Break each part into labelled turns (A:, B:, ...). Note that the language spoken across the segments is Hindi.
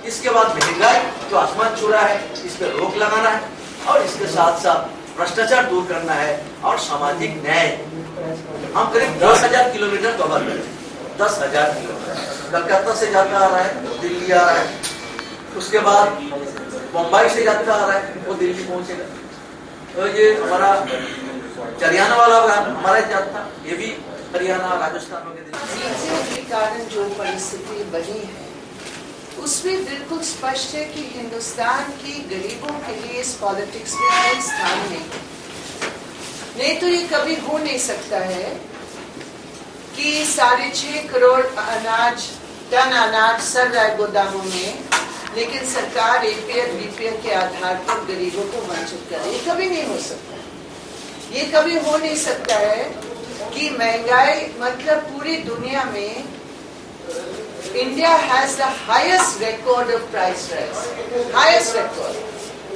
A: इसके बाद महंगाई जो आसमान छू रहा है, इस पर रोक लगाना है और इसके साथ साथ भ्रष्टाचार दूर करना है और सामाजिक न्याय। हम करीब 10,000 किलोमीटर कवर करें, 10,000 किलोमीटर कलकत्ता से जाता आ रहा है, दिल्ली आ रहा है, उसके बाद मुंबई से जाता आ रहा है, वो दिल्ली पहुंचेगा। तो ये हमारा हरियाणा वाला हमारा जाता, ये भी हरियाणा राजस्थान
B: के कारण जो परिस्थिति बनी है उसमें बिल्कुल स्पष्ट है कि हिंदुस्तान की गरीबों के लिए इस पॉलिटिक्स में कोई स्थान नहीं तो ये कभी हो नहीं सकता है कि 6.5 करोड़ टन अनाज सड़ रहा है गोदामों में, लेकिन सरकार एपीएल बीपीएल के आधार पर गरीबों को वंचित करे। ये कभी नहीं हो सकता। ये कभी हो नहीं सकता है कि महंगाई, मतलब पूरी दुनिया में India has the highest record of price rise, highest record.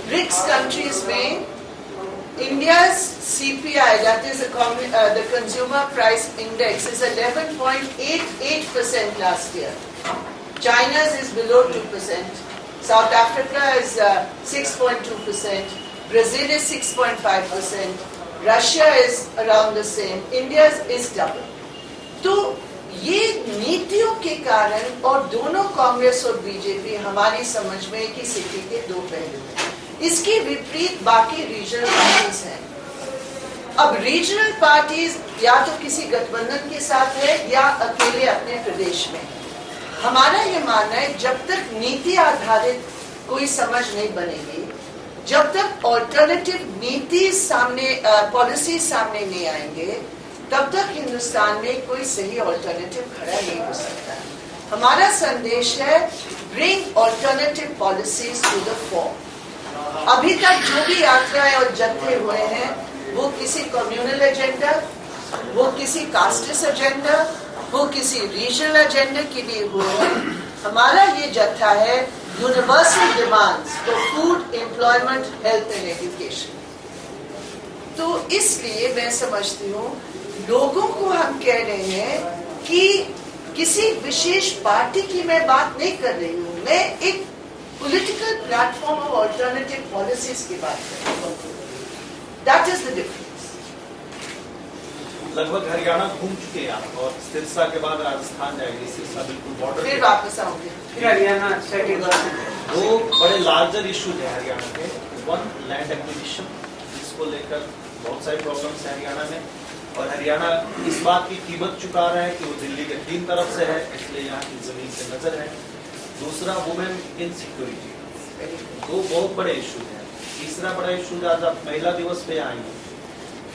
B: BRICS countries में India's CPI, that is the Consumer Price Index, is 11.88% last year. China's is below 2%. South Africa is 6.2%. Brazil is 6.5%. Russia is around the same. India's is double. तो ये नीतियों के कारण, और दोनों कांग्रेस और बीजेपी हमारी समझ में एक ही सिक्के के दो पहलू हैं। इसके विपरीत बाकी रीजनल पार्टीज हैं। अब रीजनल पार्टीज या तो किसी गठबंधन के साथ है या अकेले अपने प्रदेश में। हमारा ये मानना है जब तक नीति आधारित कोई समझ नहीं बनेगी, जब तक ऑल्टरनेटिव नीति सामने, पॉलिसी सामने नहीं आएंगे, तब तक हिंदुस्तान में कोई सही ऑल्टरनेटिव खड़ा नहीं हो सकता। हमारा संदेश है bring alternative policies to the fore. अभी तक जो भी यात्राएं और जत्थे हुए हैं वो किसी कम्युनल एजेंडा, वो किसी कास्टिस्ट एजेंडा, वो किसी रीजनल एजेंडा के लिए हुए हैं। हमारा ये जत्था है universal demands for food, employment, health and education. तो इसलिए मैं समझती हूँ लोगों को हम कह रहे हैं कि किसी विशेष पार्टी की मैं बात नहीं कर रही हूँ, मैं एक political platform of alternative policies की बात कर रही हूँ। That is the difference.
C: लगभग हरियाणा घूम चुके हैं आप और सिरसा के बाद राजस्थान जाएंगे, सिरसा बिल्कुल बॉर्डर,
B: फिर वापस आऊंगे,
D: फिर हरियाणा।
C: दो बड़े लार्जर इश्यूज है हरियाणा के। वन, लैंड एक्विजिशन, जिसको लेकर बहुत सारी प्रॉब्लम्स है हरियाणा में, और हरियाणा इस बात की कीमत चुका रहा है कि वो दिल्ली के 3 तरफ से है, इसलिए यहाँ की जमीन से नजर है। दूसरा, वुमेन इनसिक्योरिटी। दो बहुत बड़े इशू हैं। तीसरा बड़ा इशू, आज आप महिला दिवस पे आएंगे,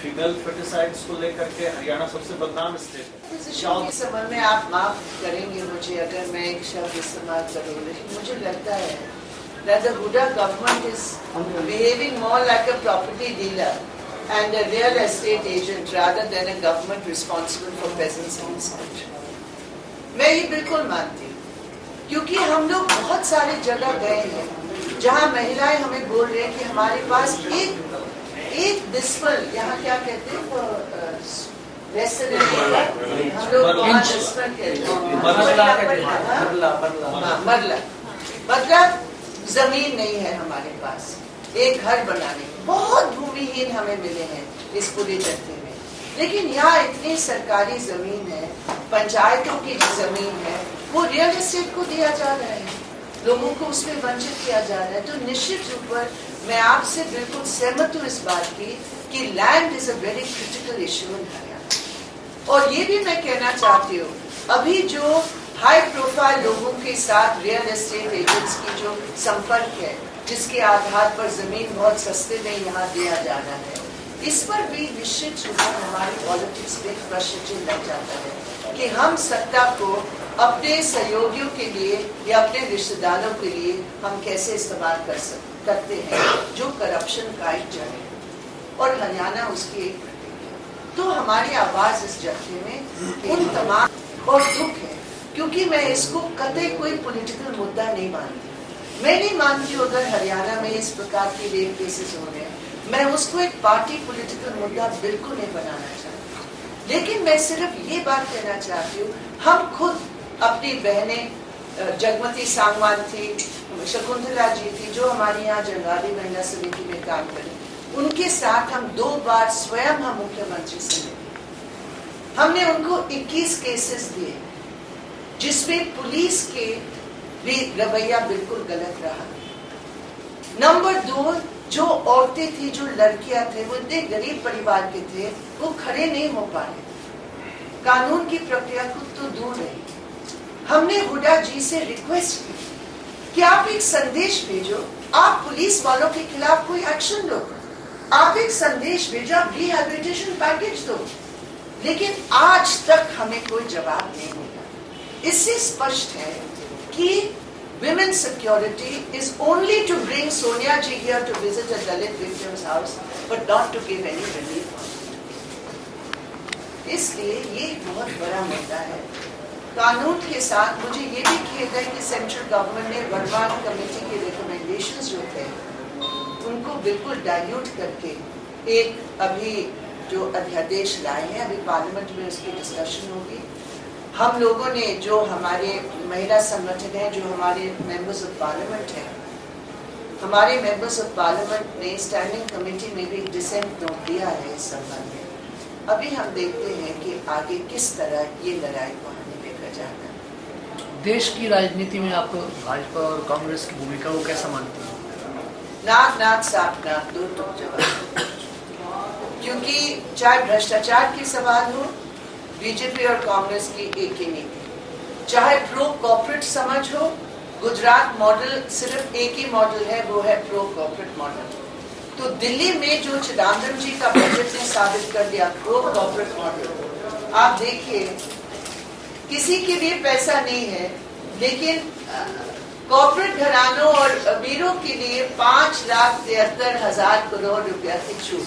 C: फीमेल फर्टिसाइड्स को लेकर के हरियाणा सबसे बदनाम स्टेट है।
B: समझ में आप माफ करेंगे मुझे अगर मैं एक शब्द इस्तेमाल करूँ, लेकिन मुझे लगता है that the Huda government is behaving more like a property dealer and a real estate agent rather than a government responsible for peasants in this country. मैं ये बिल्कुल मानती हूँ, क्योंकि हम लोग बहुत सारी जगह गए हैं जहाँ महिलाएं हमें बोल रही हैं कि हमारे पास एक डिस्पल, यहाँ क्या कहते हैं, हम लोग मतलब जमीन नहीं है हमारे पास एक घर बनाने की। बहुत भूमिहीन हमें मिले हैं इस पूरे जत्थे में, लेकिन यहाँ इतनी सरकारी जमीन है, पंचायतों की जो जमीन है वो रियल एस्टेट को दिया जा रहा है, लोगों को उसमें वंचित किया जा रहा है। तो निश्चित रूप पर मैं आपसे बिल्कुल सहमत हूँ इस बात की कि land is a very critical issue in Haryana. और ये भी मैं कहना चाहती हूँ, अभी जो हाई प्रोफाइल लोगों के साथ रियल एस्टेट एजेंट्स की जो संपर्क है, जिसके आधार पर जमीन बहुत सस्ते में यहाँ दिया जाना है, इस पर भी निश्चित रूप से हमारी पॉलिटिक्स में प्रश्न चिन्ह लग जाता है कि हम सत्ता को अपने सहयोगियों के लिए या अपने रिश्तेदारों के लिए हम कैसे इस्तेमाल करते हैं जो करप्शन काट जाए, और हरियाणा उसकी एक प्रतीक। तो हमारी आवाज इस जत्थे में उन तमाम और दुख है, क्योंकि मैं इसको कतई कोई पॉलिटिकल मुद्दा नहीं मानती। मैं नहीं मानती हूँ अगर हरियाणा में इस प्रकार के रेप केसेस हो रहे हैं, मैं उसको एक पार्टी पॉलिटिकल मुद्दा बिल्कुल नहीं बनाना चाहती। लेकिन मैं सिर्फ ये बात कहना चाहती हूँ, हम खुद अपनी बहनें, जगमती सांगवान थी, शकुंतला जी थी जो हमारे यहाँ जंगाली महिला समिति में काम करी, उनके साथ हम 2 बार स्वयं हम मुख्यमंत्री से मिले। हमने उनको 21 केसेस दिए जिसमें पुलिस के भी रवैया बिल्कुल गलत रहा। नंबर 2, जो औरतें थी, जो लड़कियां थे, वो इतने गरीब परिवार के थे, वो खड़े नहीं हो पा रहे, कानून की प्रक्रिया खुद तो दूर रही। हमने हुडा जी से रिक्वेस्ट की कि आप एक संदेश भेजो, आप पुलिस वालों के खिलाफ कोई एक्शन लो, आप एक संदेश भेजो, आप रिहैबिलिटेशन पैकेज दो। लेकिन आज तक हमें कोई जवाब नहीं मिला। इससे स्पष्ट है कि women's security is only to bring Sonia ji here to visit a Dalit victim's house, but not to give any relief. इसलिए ये बहुत बड़ा मुद्दा है। कानून के साथ मुझे ये भी खेद है कि सेंट्रल गवर्नमेंट ने वर्मा कमेटी के रिकमेंडेशंस जो थे उनको बिल्कुल डाइल्यूट करके एक अभी जो अध्यादेश लाए हैं, अभी पार्लियामेंट में उसकी डिस्कशन होगी। हम लोगों ने, जो हमारे महिला संगठन है, जो हमारे मेंबर्स ऑफ पार्लियामेंट हैं, हमारे मेंबर्स ऑफ पार्लियामेंट ने स्टैंडिंग कमेटी में भी डिसेंट नोट दिया है इस संबंध में। अभी हम देखते हैं कि आगे किस तरह ये लड़ाई को हमें लेकर जाना है।
D: देश की राजनीति में आप भाजपा और कांग्रेस की भूमिका को कैसा मानते हैं?
B: नाक नाक साफ नाक, 2 टूक जवाब। क्योंकि चाहे भ्रष्टाचार के सवाल हो, बीजेपी और कांग्रेस की एक ही नीति, चाहे प्रो कॉर्पोरेट समझ हो, गुजरात मॉडल सिर्फ एक ही मॉडल है, वो है प्रो कॉर्पोरेट मॉडल। तो दिल्ली में जो चिदंबरम जी का बजट ने साबित कर दिया, प्रो कॉर्पोरेट मॉडल। आप देखिए, किसी के लिए पैसा नहीं है, लेकिन कॉर्पोरेट घरानों और अमीरों के लिए 5,73,000 करोड़ रुपया की छूट।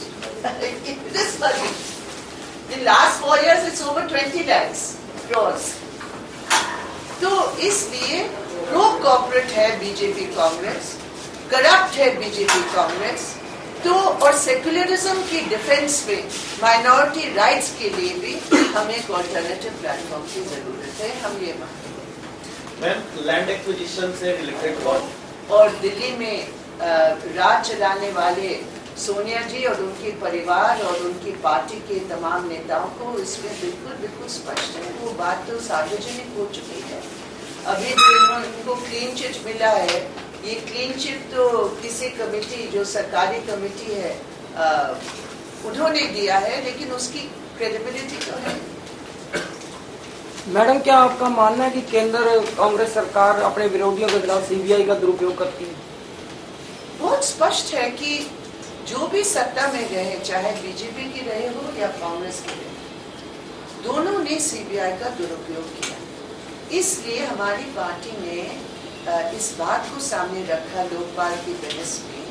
B: In last 4 years, it's over 20 lakhs crores. तो इसलिए प्रो कॉर्पोरेट है बीजेपी कांग्रेस, करप्ट है बीजेपी कांग्रेस, तो और सेक्युलरिज्म की डिफेंस में माइनॉरिटी राइट्स के लिए भी हमें एक ऑल्टरनेटिव प्लेटफॉर्म की जरूरत है। हम ये मानते हैं।
C: मैम, लैंड एक्विजिशन से रिलेटेड बात,
B: और दिल्ली में राज चलाने वाले सोनिया जी और उनके परिवार और उनकी पार्टी के तमाम नेताओं को इसमें बिल्कुल स्पष्ट है। वो बात तो सार्वजनिक हो चुकी है। अभी जो इनको क्लीन चिट मिला है, ये क्लीन चिट तो किसी कमेटी, जो सरकारी कमेटी है, उन्होंने दिया है, लेकिन उसकी क्रेडिबिलिटी तो है।
E: मैडम, क्या आपका मानना है कि केंद्र कांग्रेस सरकार अपने विरोधियों के खिलाफ सीबीआई का दुरुपयोग करती है?
B: बहुत स्पष्ट है कि जो भी सत्ता में रहे, चाहे बीजेपी की रहे हो या कांग्रेस की रहे, दोनों ने सीबीआई का दुरुपयोग किया। इसलिए हमारी पार्टी ने इस बात को सामने रखा लोकपाल की बहस में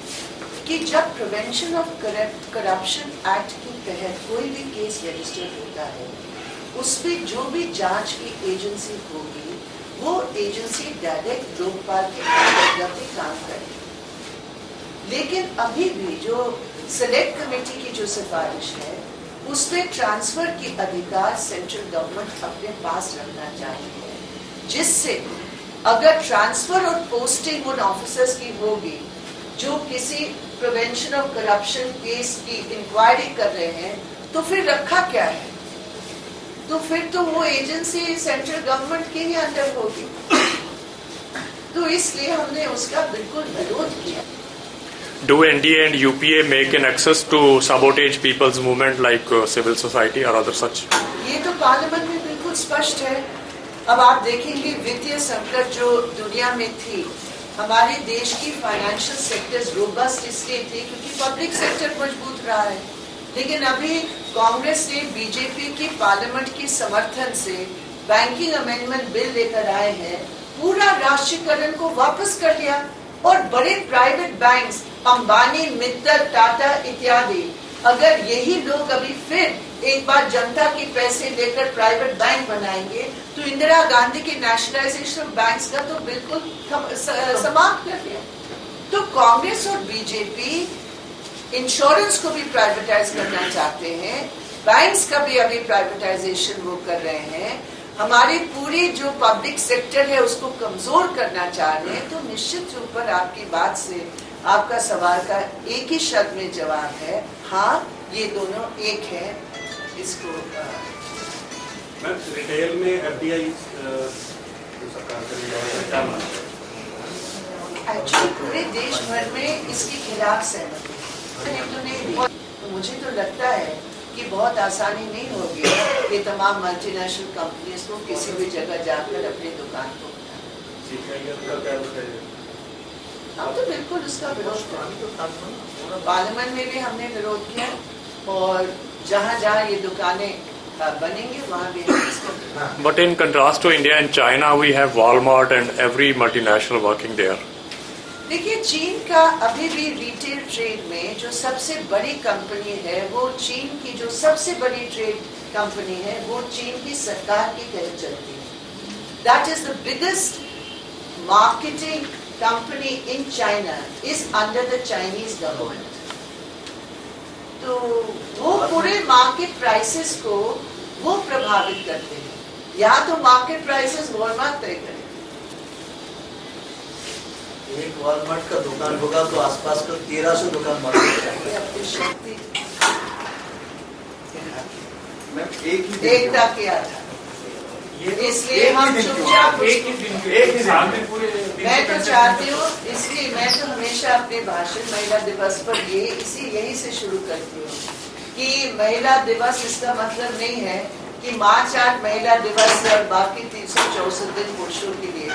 B: कि जब प्रिवेंशन ऑफ करप्शन एक्ट के तहत कोई भी केस रजिस्टर होता है, उसमें जो भी जांच की एजेंसी होगी, वो एजेंसी डायरेक्ट लोकपाल के अंतर्गत ही काम करेगी। लेकिन अभी भी जो सेलेक्ट कमेटी की जो सिफारिश है, उसमें ट्रांसफर की अधिकार सेंट्रल गवर्नमेंट अपने पास रखना चाहिए, जिससे अगर ट्रांसफर और पोस्टिंग उन ऑफिसर्स की होगी जो किसी प्रिवेंशन ऑफ करप्शन केस की इंक्वायरी कर रहे हैं, तो फिर रखा क्या है? तो फिर तो वो एजेंसी सेंट्रल गवर्नमेंट के ही अंडर होगी। तो इसलिए हमने उसका बिल्कुल विरोध किया।
F: Do NDA and UPA make an access to sabotage people's movement like civil society or other such?
B: ये तो पार्लियामेंट में बिल्कुल स्पष्ट है। अब आप देखेंगे वित्तीय संकट जो दुनिया में थी, हमारे देश की फाइनेंशियल सेक्टर्स रोबस्ट इसलिए थे क्योंकि पब्लिक सेक्टर मजबूत रहा है। लेकिन अभी कांग्रेस ने बीजेपी की पार्लियामेंट के समर्थन से बैंकिंग अमेंडमेंट बिल लेकर आए हैं, पूरा राष्ट्रीयकरण को वापस कर लिया और बड़े प्राइवेट बैंक्स अंबानी, मित्तल, टाटा इत्यादि, अगर यही लोग अभी फिर एक बार जनता के पैसे लेकर प्राइवेट बैंक बनाएंगे तो इंदिरा गांधी के नेशनलाइजेशन ऑफ बैंक्स का तो बिल्कुल समाप्त कर दिया। तो कांग्रेस और बीजेपी इंश्योरेंस को भी प्राइवेटाइज करना चाहते हैं, बैंक्स का भी अभी प्राइवेटाइजेशन वो कर रहे हैं। हमारी पूरी जो पब्लिक सेक्टर है उसको कमजोर करना चाह रहे हैं, तो निश्चित रूप पर आपकी बात से आपका सवाल का एक ही शब्द में जवाब है, हाँ ये दोनों एक है। इसको
G: मैम रिटेल में एफडीआई सरकार करेगी क्या मानते हैं?
B: एक्चुअली पूरे देश भर में इसके खिलाफ सहमति है। तो मुझे तो लगता है कि बहुत आसानी नहीं होगी कि तमाम मल्टीनेशनल कंपनीज को किसी भी जगह जाकर अपनी दुकान को हम तो बिल्कुल उसका विरोध करेंगे। पार्लियामेंट में भी हमने विरोध किया और जहाँ जहाँ ये दुकानें बनेंगे वहाँ भी हम इसका।
F: But in contrast to India and China, we have Walmart and every multinational working there.
B: देखिए चीन का अभी भी रिटेल ट्रेड में जो सबसे बड़ी कंपनी है, वो चीन की जो सबसे बड़ी ट्रेड कंपनी है वो चीन की सरकार की तरफ चलती है। That is the biggest marketing company in China is under the Chinese government. तो वो पूरे मार्केट प्राइसेस को वो प्रभावित करते हैं। यहाँ तो मार्केट प्राइसेस वॉलमार्ट तय करें।
A: एक वॉलमार्ट का दुकान होगा तो आसपास का 1300 दुकान मार्केट
B: ये अपनी शक्ति
C: एकता
B: किया था, इसलिए हम चुपचाप मैं तो चाहती हूँ, इसलिए मैं तो हमेशा अपने भाषण महिला दिवस पर यही से शुरू करती हूँ कि महिला दिवस इसका मतलब नहीं है कि मार्च 8 महिला दिवस है और बाकी 364 दिन पुरुषों के लिए।